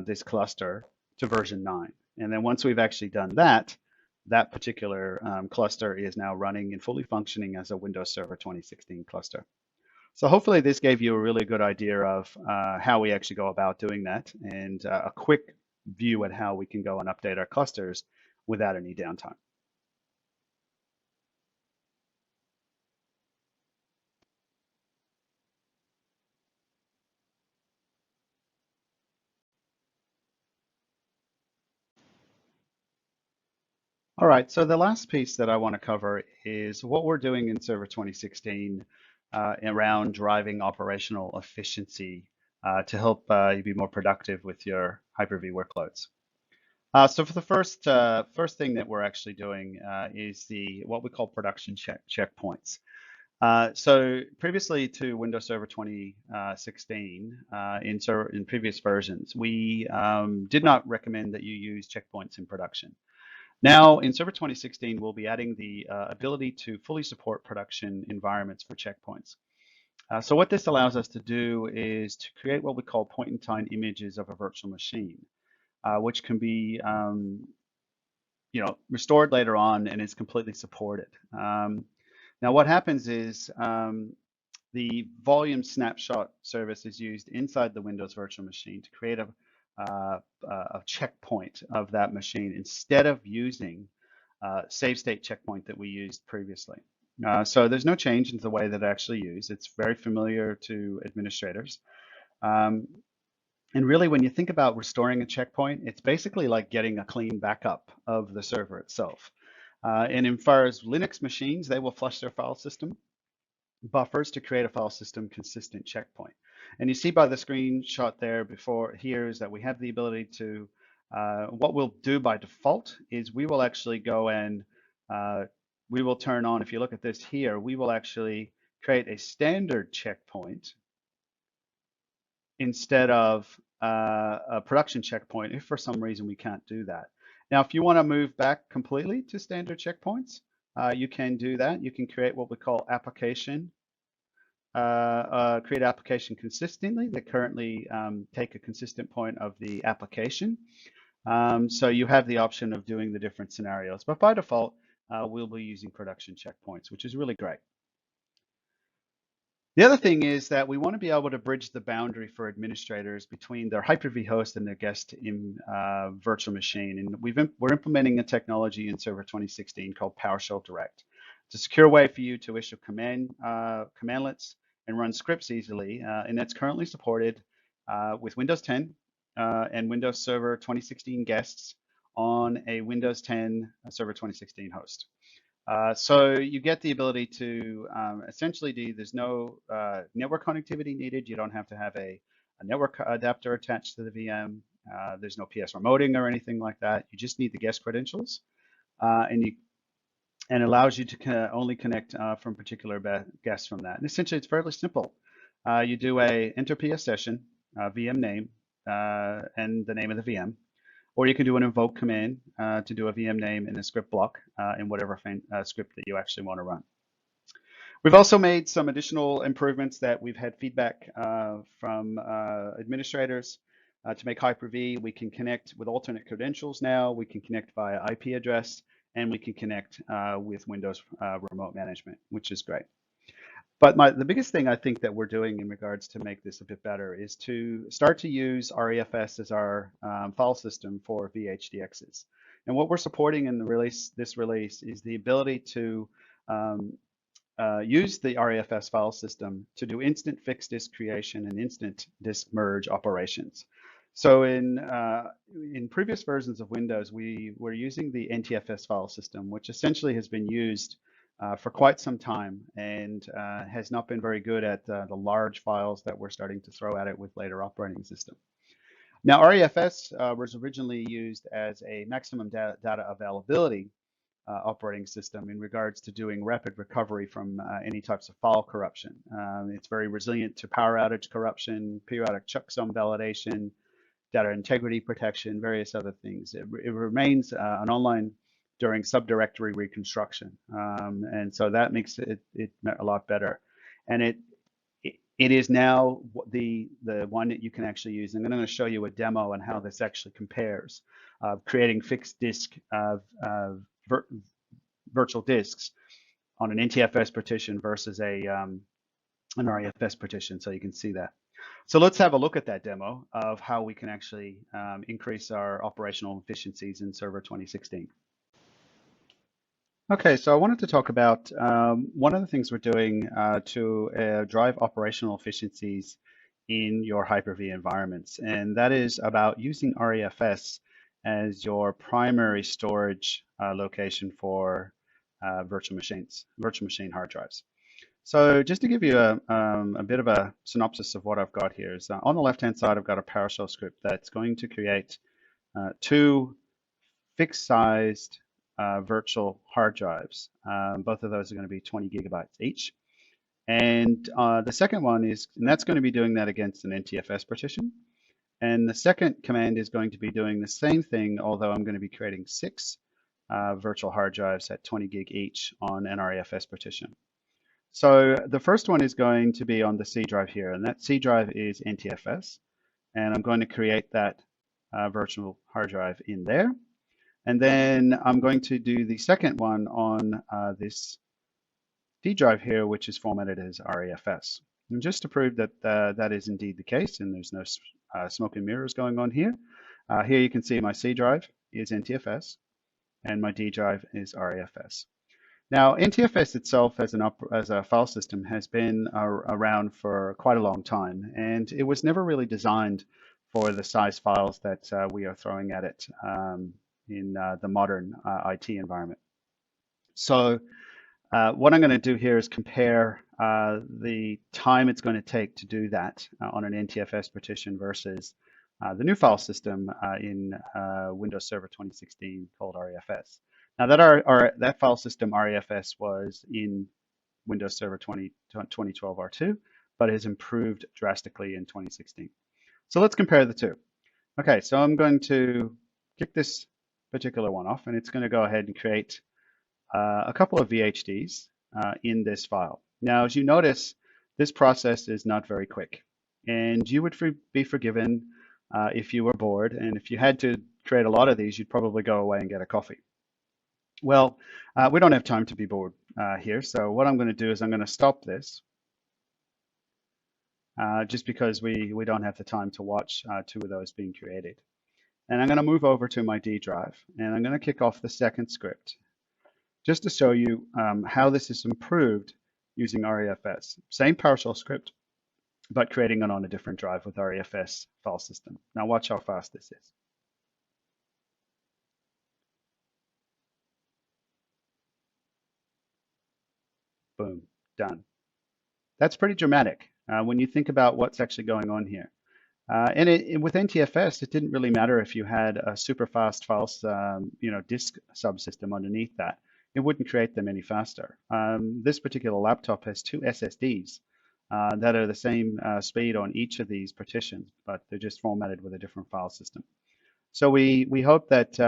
this cluster to version 9. And then once we've actually done that, that particular cluster is now running and fully functioning as a Windows Server 2016 cluster. So hopefully this gave you a really good idea of how we actually go about doing that, and a quick view at how we can go and update our clusters without any downtime. All right, so the last piece that I want to cover is what we're doing in Server 2016 around driving operational efficiency to help you be more productive with your Hyper-V workloads. So for the first thing that we're actually doing is what we call production checkpoints. So previously to Windows Server 2016, in previous versions, we did not recommend that you use checkpoints in production. Now, in Server 2016, we'll be adding the ability to fully support production environments for checkpoints. So what this allows us to do is to create what we call point-in-time images of a virtual machine, which can be restored later on and is completely supported. Now, what happens is the volume snapshot service is used inside the Windows virtual machine to create a checkpoint of that machine instead of using save state checkpoint that we used previously. So there's no change in the way that I actually use. It's very familiar to administrators. And really, when you think about restoring a checkpoint, it's basically like getting a clean backup of the server itself. And as far as Linux machines, they will flush their file system buffers to create a file system consistent checkpoint. And you see by the screenshot there before here is that we have the ability to, what we'll do by default is we will actually go and we will turn on, if you look at this here, we will actually create a standard checkpoint instead of a production checkpoint if for some reason we can't do that. Now, if you want to move back completely to standard checkpoints, you can do that. You can create what we call application, create application consistently that currently take a consistent point of the application. So you have the option of doing the different scenarios, but by default, we'll be using production checkpoints, which is really great. The other thing is that we want to be able to bridge the boundary for administrators between their Hyper-V host and their guest in virtual machine. And we're implementing a technology in Server 2016 called PowerShell Direct. It's a secure way for you to issue commandlets and run scripts easily. And that's currently supported with Windows 10 and Windows Server 2016 guests on a Windows 10 Server 2016 host. So you get the ability to essentially there's no network connectivity needed. You don't have to have a network adapter attached to the VM. There's no PS remoting or anything like that. You just need the guest credentials, and it allows you to only connect from particular guests from that. And essentially, it's fairly simple. You do a enter PS session, VM name, and the name of the VM. Or you can do an invoke command to do a VM name in a script block in whatever script that you actually want to run. We've also made some additional improvements that we've had feedback from administrators to make Hyper-V. We can connect with alternate credentials now. We can connect via IP address, and we can connect with Windows remote management, which is great. But the biggest thing I think that we're doing in regards to make this a bit better is to start to use REFS as our file system for VHDXs. And what we're supporting in this release is the ability to use the REFS file system to do instant fixed disk creation and instant disk merge operations. So in previous versions of Windows, we were using the NTFS file system, which essentially has been used for quite some time, and has not been very good at the large files that we're starting to throw at it with later operating system. Now, REFS was originally used as a maximum data availability operating system in regards to doing rapid recovery from any types of file corruption. It's very resilient to power outage corruption, periodic checksum validation, data integrity protection, various other things. It remains an online during subdirectory reconstruction, and so that makes it a lot better. And it is now the one that you can actually use. I'm going to show you a demo on how this actually compares, creating fixed disk virtual disks on an NTFS partition versus an REFS partition, so you can see that. So let's have a look at that demo of how we can actually increase our operational efficiencies in Server 2016. Okay, so I wanted to talk about one of the things we're doing to drive operational efficiencies in your Hyper-V environments, and that is about using REFS as your primary storage location for virtual machine hard drives. So just to give you a bit of a synopsis of what I've got here is on the left-hand side, I've got a PowerShell script that's going to create two fixed-sized virtual hard drives. Both of those are going to be 20 gigabytes each. And the second one is, and that's going to be doing that against an NTFS partition. And the second command is going to be doing the same thing, although I'm going to be creating 6 virtual hard drives at 20 gig each on an REFS partition. So the first one is going to be on the C drive here, and that C drive is NTFS. And I'm going to create that virtual hard drive in there. And then I'm going to do the second one on this D drive here, which is formatted as REFS. And just to prove that that is indeed the case, and there's no smoke and mirrors going on here, here you can see my C drive is NTFS, and my D drive is REFS. Now, NTFS itself as a file system has been around for quite a long time, and it was never really designed for the size files that we are throwing at it in the modern IT environment. So what I'm going to do here is compare the time it's going to take to do that on an NTFS partition versus the new file system in Windows Server 2016 called REFS. Now that file system REFS was in Windows Server 2012 R2, but has improved drastically in 2016. So let's compare the two. Okay, so I'm going to kick this particular one off, and it's going to go ahead and create a couple of VHDs in this file. Now, as you notice, this process is not very quick, and you would be forgiven if you were bored, and if you had to create a lot of these, you'd probably go away and get a coffee. Well, we don't have time to be bored here, so what I'm going to do is I'm going to stop this just because we don't have the time to watch 2 of those being created. And I'm going to move over to my D drive, and I'm going to kick off the second script just to show you how this is improved using REFS. Same PowerShell script, but creating it on a different drive with REFS file system. Now watch how fast this is. Boom, done. That's pretty dramatic when you think about what's actually going on here. And with NTFS, it didn't really matter if you had a super fast file, disk subsystem underneath that. It wouldn't create them any faster. This particular laptop has 2 SSDs that are the same speed on each of these partitions, but they're just formatted with a different file system. So we hope that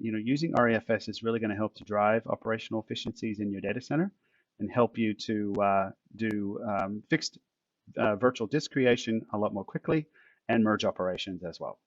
using REFS is really going to help to drive operational efficiencies in your data center and help you to do fixed virtual disk creation a lot more quickly and merge operations as well.